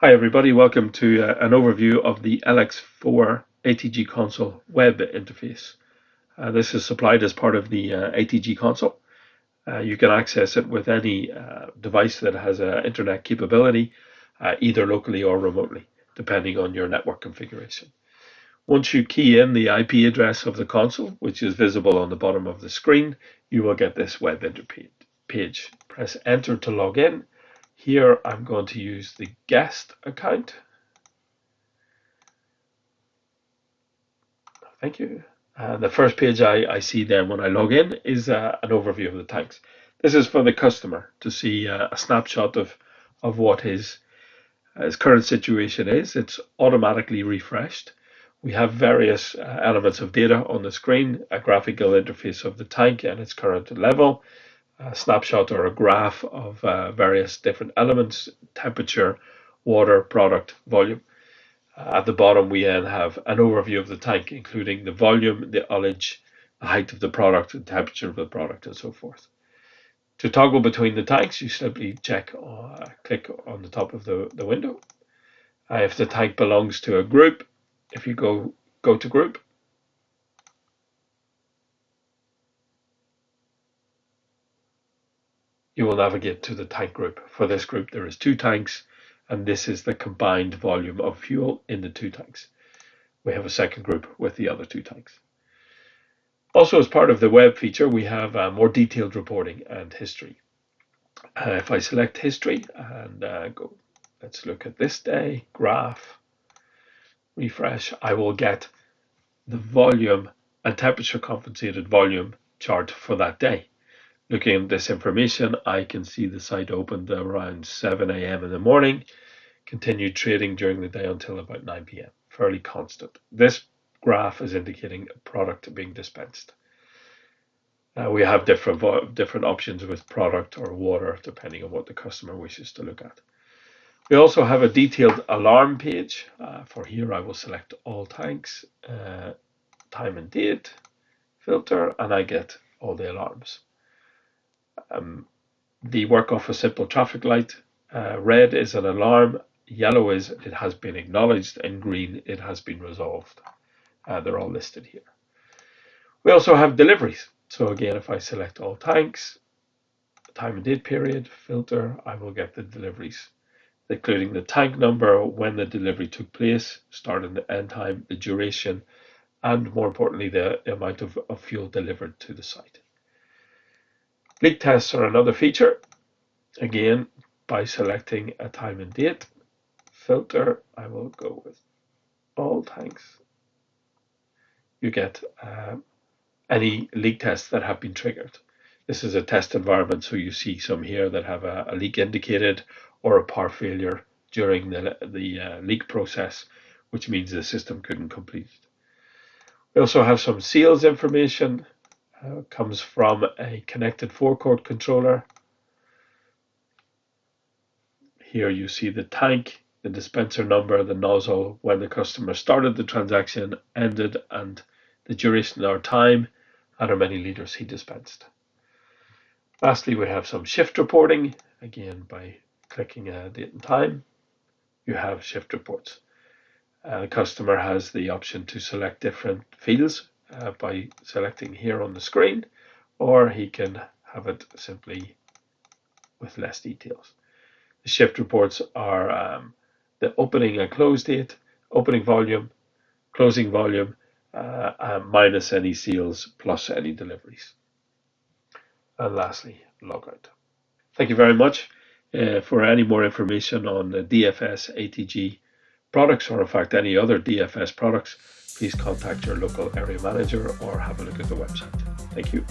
Hi everybody, welcome to an overview of the LX4 ATG console web interface. This is supplied as part of the ATG console. You can access it with any device that has internet capability, either locally or remotely, depending on your network configuration. Once you key in the IP address of the console, which is visible on the bottom of the screen, you will get this web interface page. Press enter to log in. Here I'm going to use the guest account. Thank you. The first page I see then when I log in is an overview of the tanks. This is for the customer to see a snapshot of what his current situation is. It's automatically refreshed. We have various elements of data on the screen, a graphical interface of the tank and its current level, a snapshot or a graph of various different elements, temperature, water, product, volume. At the bottom, we then have an overview of the tank, including the volume, the ullage, the height of the product, the temperature of the product, and so forth. To toggle between the tanks, you simply click on the top of the window. If the tank belongs to a group, if you go to group, you will navigate to the tank group. For this group, there is 2 tanks, and this is the combined volume of fuel in the 2 tanks. We have a second group with the other 2 tanks. Also, as part of the web feature, we have more detailed reporting and history. If I select history and go, let's look at this day, graph, refresh, I will get the volume and temperature compensated volume chart for that day. Looking at this information, I can see the site opened around 7 a.m. in the morning, continued trading during the day until about 9 p.m. Fairly constant. This graph is indicating a product being dispensed. We have different options with product or water, depending on what the customer wishes to look at. We also have a detailed alarm page. For here, I will select all tanks, time and date, filter, and I get all the alarms. The work of a simple traffic light. Red is an alarm, yellow is it has been acknowledged, and green it has been resolved. They're all listed here. We also have deliveries. So again, if I select all tanks, time and date period, filter, I will get the deliveries, including the tank number, when the delivery took place, start and end time, the duration, and more importantly, the amount of fuel delivered to the site. Leak tests are another feature. Again, by selecting a time and date, filter, I will go with all tanks. You get any leak tests that have been triggered. This is a test environment, so you see some here that have a leak indicated or a power failure during the leak process, which means the system couldn't complete it. We also have some seals information. Comes from a connected forecourt controller. Here you see the tank, the dispenser number, the nozzle, when the customer started the transaction, ended, and the duration or time, and how many liters he dispensed. Lastly, we have some shift reporting. Again, by clicking date and time, you have shift reports. The customer has the option to select different fields by selecting here on the screen, or he can have it simply with less details. The shift reports are the opening and close date, opening volume, closing volume, minus any seals plus any deliveries. And lastly, logout. Thank you very much. For any more information on the DFS ATG products, or in fact any other DFS products, please contact your local area manager or have a look at the website. Thank you.